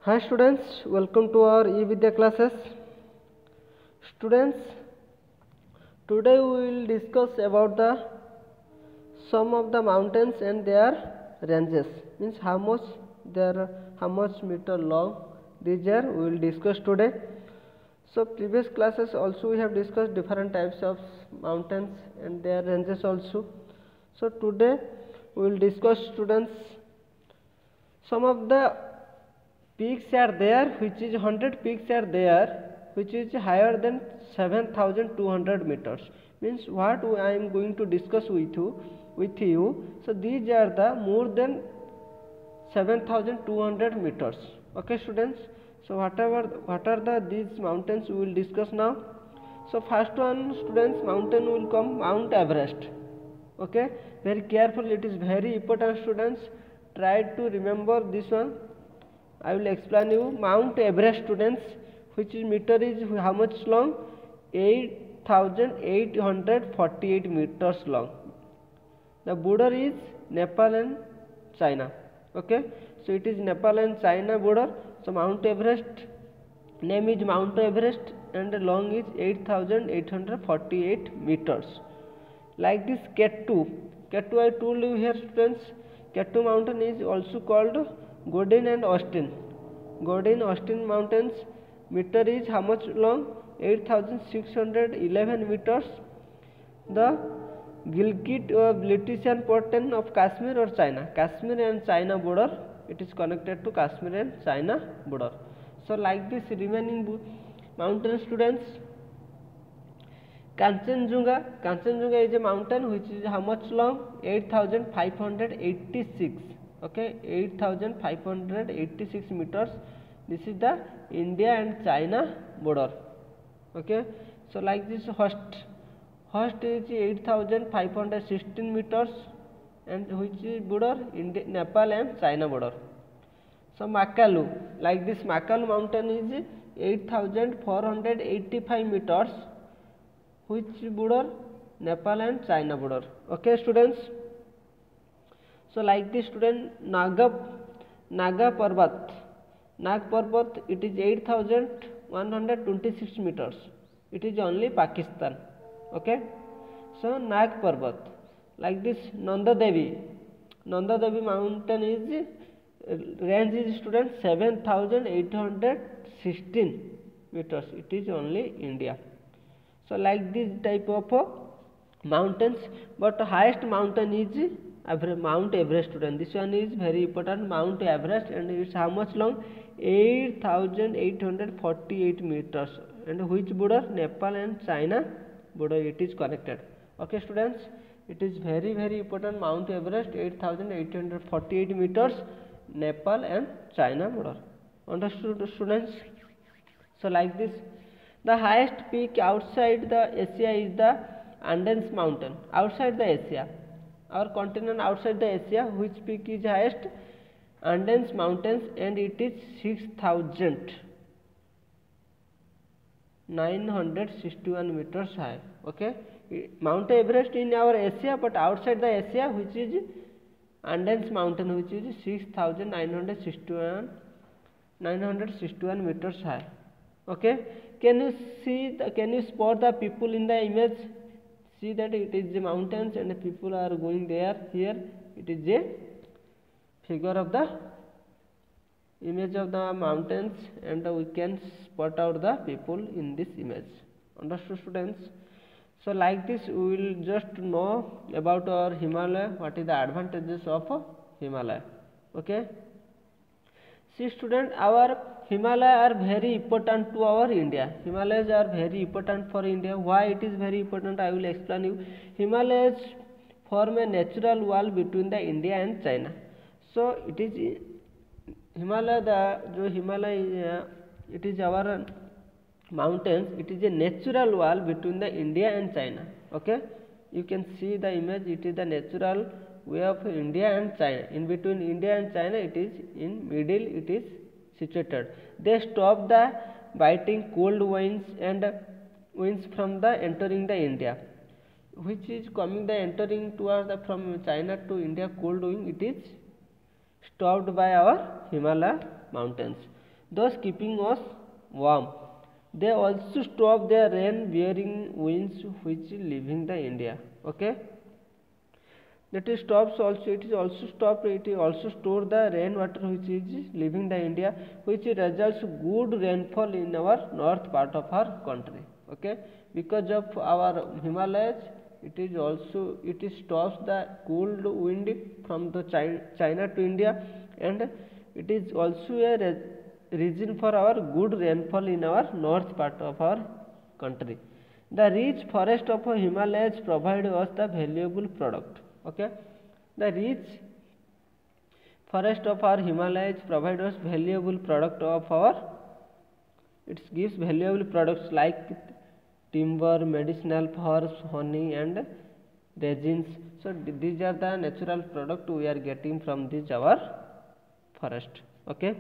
Hi students, welcome to our eVidya classes. Students, today we will discuss about the some of the mountains and their ranges. Means how much meter long these are we will discuss today. So previous classes also we have discussed different types of mountains and their ranges also. So today we will discuss, students, some of the peaks are there, which is 100 peaks are there which is higher than 7200 meters. Means what I am going to discuss with you. So these are the more than 7200 meters. Okay students, so what are these mountains we will discuss now. So first one, students, mountain will come Mount Everest. Okay, very careful, it is very important, students. Try to remember this one. I will explain you. Mount Everest, students, which is meter is how much long? 8848 meters long. The border is Nepal and China. Okay, so it is Nepal and China border. So Mount Everest name is Mount Everest and long is 8848 meters. Like this K2 I told you here, students. K2 mountain is also called Godin and Austin. Austin mountains meter is how much long? 8611 meters. The Gilgit or Baltistan portion of Kashmir or China. Kashmir and China border. It is connected to Kashmir and China border. So like this remaining mountain, students. Kanchenjunga is a mountain which is how much long? 8586. Okay, 8586 meters. This is the India and China border. Okay, so like this Host is 8516 meters and which is border India, Nepal and China border. So Makalu, like this Makalu mountain is 8485 meters, which border Nepal and China border. Okay students, so like this student Naga Parbat, it is 8126 meters. It is only Pakistan. Okay, so Nag Parbat. Like this Nanda Devi mountain is range is, student, 7816 meters. It is only India. So like this type of mountains, but highest mountain is Mount Everest, student. This one is very important, Mount Everest, and it's how much long? 8848 meters, and which border? Nepal and China border it is connected. Okay students, it is very important, Mount Everest, 8848 meters, Nepal and China border. Understood, students? So like this, the highest peak outside the Asia is the Andes mountain. Outside the Asia, our continent outside the Asia, which peak is highest? Andes mountains, and it is 6961 meters high. Okay, Mount Everest in our Asia, but outside the Asia, which is Andes mountain, which is 6961 meters high. Okay, can you spot the people in the image? See that it is the mountains and the people are going there. Here it is a figure of the image of the mountains, and we can spot out the people in this image. Understood, students? So like this we will just know about our Himalaya, what is the advantages of Himalaya. Okay, see student, our Himalaya are very important to our India. Himalayas are very important for India. Why it is very important, I will explain you. Himalayas form a natural wall between the India and China. So it is Himalaya, it is our mountains. It is a natural wall between the India and China. Okay, you can see the image. It is the natural way of India and China. In between India and China, it is in middle. It is situated. They stop the biting cold winds from the entering the India, which is coming the entering towards the from China to India cold wind. It is stopped by our Himalaya mountains. thus keeping us warm. They also stop the rain bearing winds which leaving the India. Okay, that is stops also, it is also stop, it is also store the rainwater which is leaving the India, which results good rainfall in our north part of our country. Okay, because of our Himalayas, it is also, it is stops the cold wind from the China to India, and it is also a reason for our good rainfall in our north part of our country. The rich forest of Himalayas provide us the valuable product. Okay, the rich forest of our Himalayas provide us valuable product of our, it gives valuable products like timber, medicinal herbs, honey and resins. So these are the natural product we are getting from this our forest. Okay,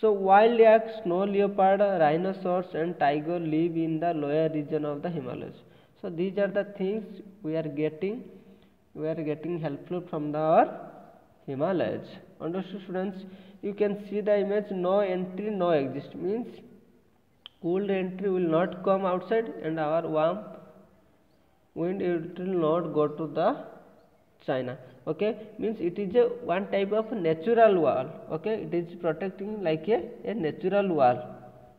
so wild yak, snow leopard, rhinoceros and tiger live in the lower region of the Himalayas. So these are the things we are getting helpful from our Himalayas. Understood students? You can see the image, no entry, no exist, means cold entry will not come outside and our warm wind, it will not go to the China. Okay, means it is a one type of natural wall. Okay, it is protecting like a natural wall,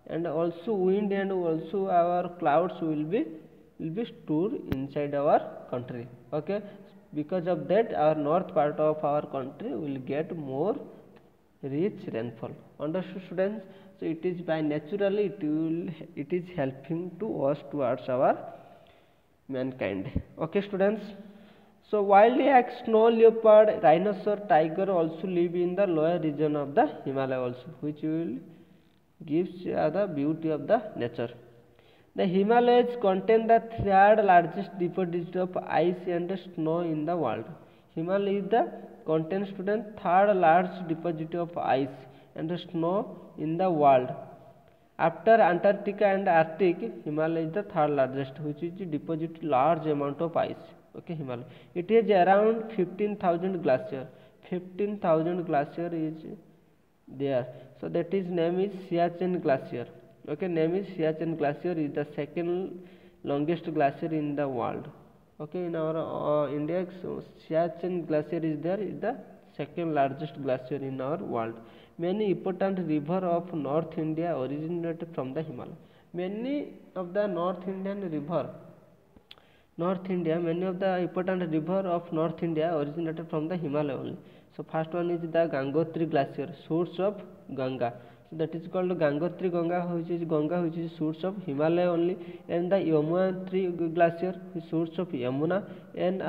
and also wind and also our clouds will be stored inside our country. Okay, because of that our north part of our country will get more rich rainfall. Understood students? So it is by naturally it is helping to us towards our mankind. Okay students, so wild yak, snow leopard, rhinoceros, tiger also live in the lower region of the Himalaya also, which will gives the beauty of the nature. The Himalayas contain the third largest deposit of ice and snow in the world. Himalaya is the contains student third largest deposit of ice and snow in the world. After Antarctica and Arctic, Himalaya is the third largest, which is deposit large amount of ice. Okay, Himalaya. It is around 15,000 glacier. 15,000 glacier is there. So that is name is Siachen Glacier. Okay, name is Siachen Glacier is the second longest glacier in the world. Okay, in our India, so Siachen Glacier is there, is the second largest glacier in our world. Many important rivers of North India originated from the Himalaya. Many of the North Indian river, many of the important river of North India originated from the Himalaya only. So first one is the Gangotri Glacier, source of Ganga. So that is called Gangotri Ganga, which is source of Himalaya only, and the Yamunotri Glacier, which is source of Yamuna, and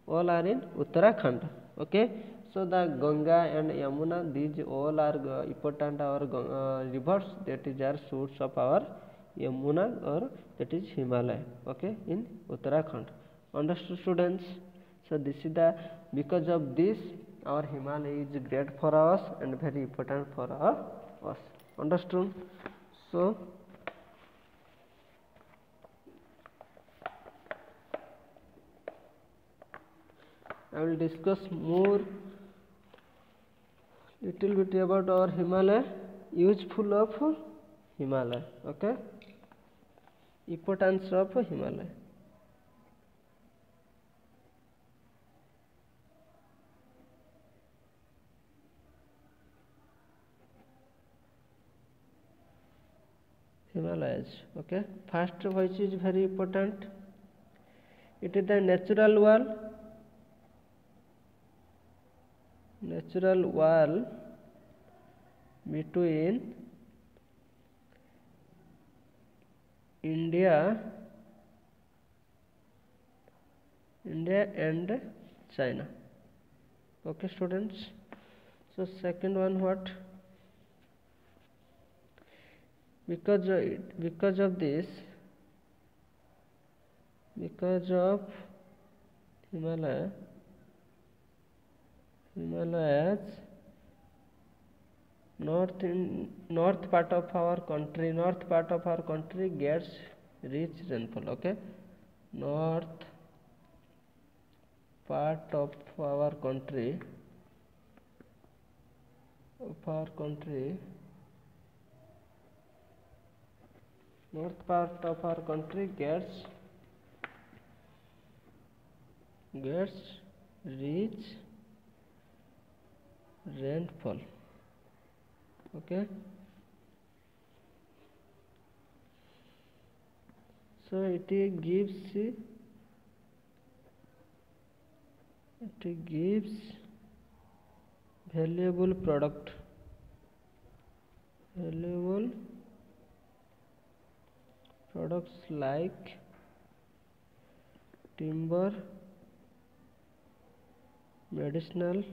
all are in Uttarakhand. Okay, so the Ganga and Yamuna, these all are important our rivers, that is our source of our Yamuna, or that is Himalaya. Okay, in Uttarakhand. Understood students? So this is the, because of this our Himalaya is great for us and very important for us. Understood? So I will discuss more little bit about our Himalaya, useful of Himalaya. Okay, importance of Himalaya. Himalayas. Okay, first which is very important, it is the natural wall between India and China. Okay students, so second one, what, because of this, because of Himalayas north part of our country gets rich rainfall. Okay, north part of our country of our country, north part of our country gets rich rainfall. Okay, so it gives valuable products like timber, medicinal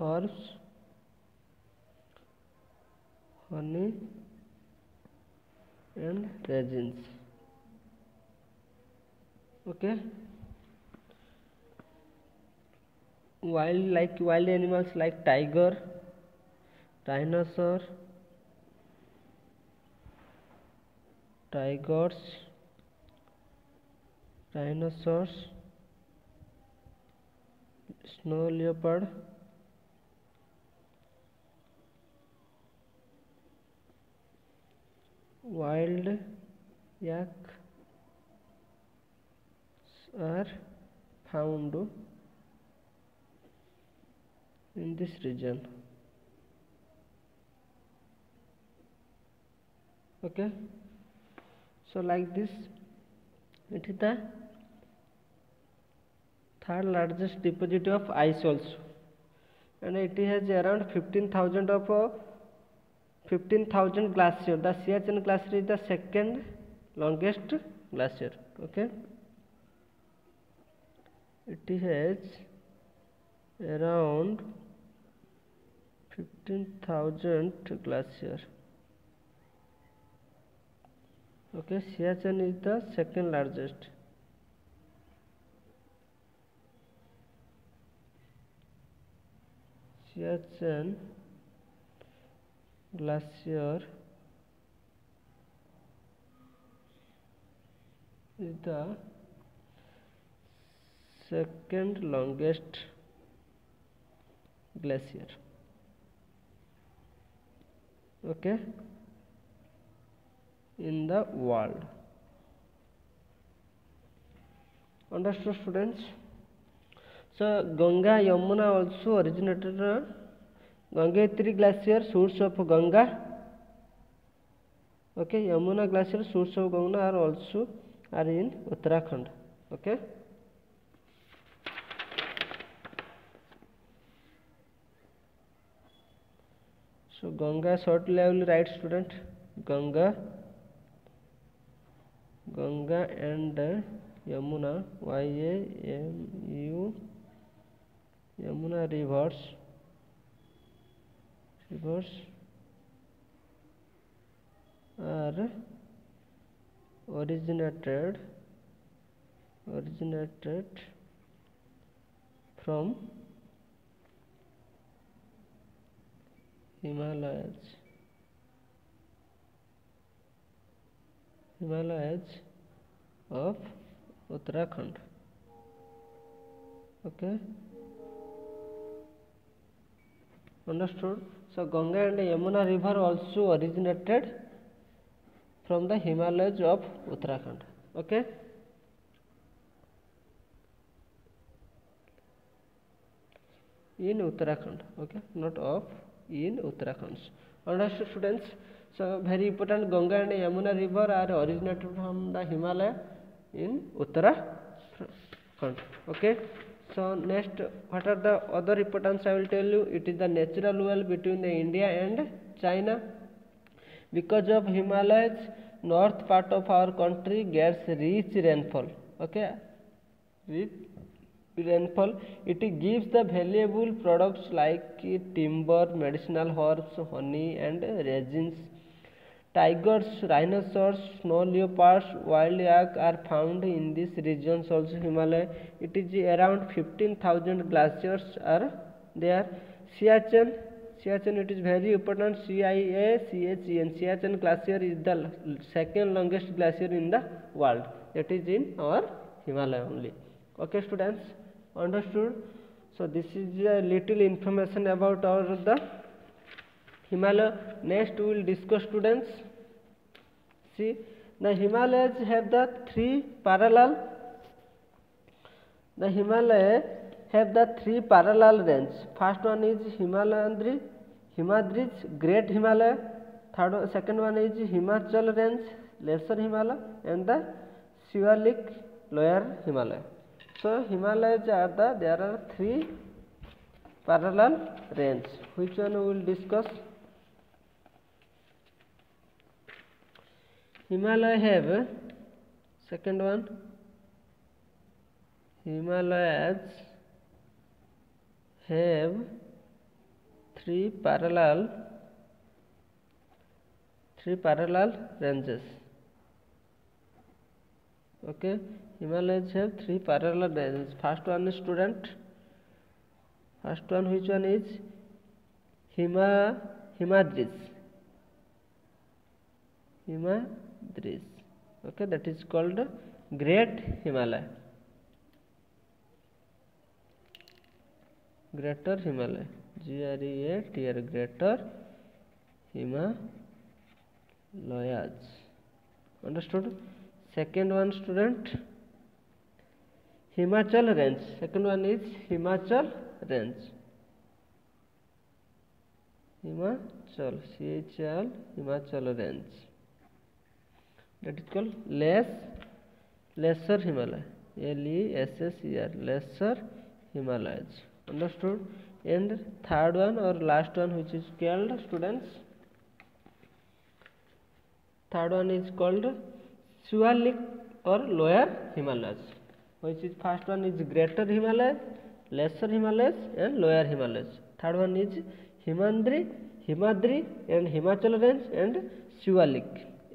herbs, honey and resins. Okay, wild animals like tiger, rhinoceros, snow leopard, wild yak are found in this region. Okay, so like this, it is the third largest deposit of ice also, and it has around 15,000 glacier. The Siachen glacier is the second longest glacier. Okay, it has around 15,000 glacier. Okay, Siachen is the second largest. Siachen glacier is the second longest glacier. Okay, in the world. Understood, students? So Ganga, Yamuna also originated. Gangotri glacier, source of Ganga. Okay, Yamuna glacier, source of Ganga are in Uttarakhand. Okay. So Ganga shortly I will write, student. Ganga and Yamuna, YAMU, Yamuna rivers are originated from Himalayas of Uttarakhand. Okay, understood? So Ganga and Yamuna river also originated from the Himalayas of Uttarakhand. Okay, in Uttarakhand. Okay, not of, in Uttarakhand. Understood, students? So very important, Ganga and Yamuna river are originated from the Himalaya in Uttarakhand. Okay, so next, what are the other importance I will tell you? It is the natural well between the India and China. Because of Himalayas, north part of our country gets rich rainfall. Okay, rich rainfall. It gives the valuable products like timber, medicinal herbs, honey and resins. Tigers, rhinoceros, snow leopards, wild yak are found in these regions also Himalaya. It is around 15,000 glaciers are there. Siachen, it is very important. Siachen. Siachen glacier is the second longest glacier in the world. That is in our Himalaya only. Okay, students, understood? So this is a little information about our the Himalaya. Next we will discuss, students. See, the Himalayas have the three parallel. The Himalaya have the three parallel range. First one is Himadris, Great Himalaya. Second one is Himachal range, Lesser Himalaya, and the Shivalik, Lower Himalaya. So Himalayas there are three parallel range. Which one we will discuss? Himalaya have, second one, Himalayas have three parallel ranges. Okay, Himalayas have three parallel ranges. First one is, student, first one, which one is Himadris. Okay, that is called Great Himalaya. Greater Himalaya, Greater Greater Himalayas. Understood? Second one, student, Himachal range. Second one is Himachal range. Himachal, Himachal range. That is called Lesser Himalaya. Lesser, Lesser Himalayas. Understood? And third one or last one, which is called, students, third one is called Shivalik or Lower Himalayas. Which is, first one is Greater Himalayas, Lesser Himalayas, and Lower Himalayas. Third one is Himadri and Himachal range, and Shivalik,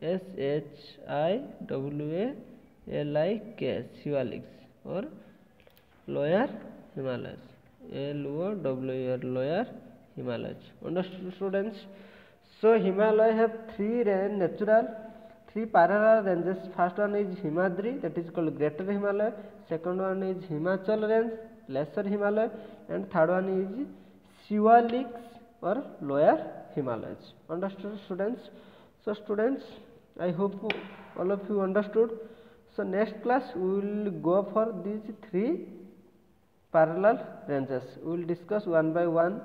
Shivalik, Shivalik or Lower Himalayas, Lower Himalayas. Understood, students? So Himalaya have three parallel ranges. First one is Himadri, that is called Greater Himalaya. Second one is Himachal range, Lesser Himalaya, and third one is Shivalik or Lower Himalayas. Understood, students? So students, I hope all of you understood. So next class we will go for these three parallel ranges. We will discuss one by one.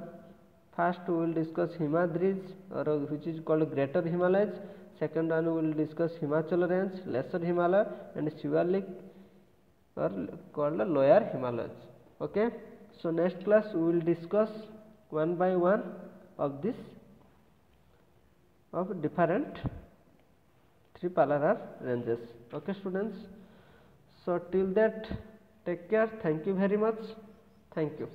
First we will discuss Himadris, or which is called Greater Himalayas. Second one we will discuss Himachal range, Lesser Himalaya, and Shivalik or called Lower Himalayas. Okay. So next class we will discuss one by one of this of different three parallel ranges. Okay, students. So till that, take care. Thank you very much. Thank you.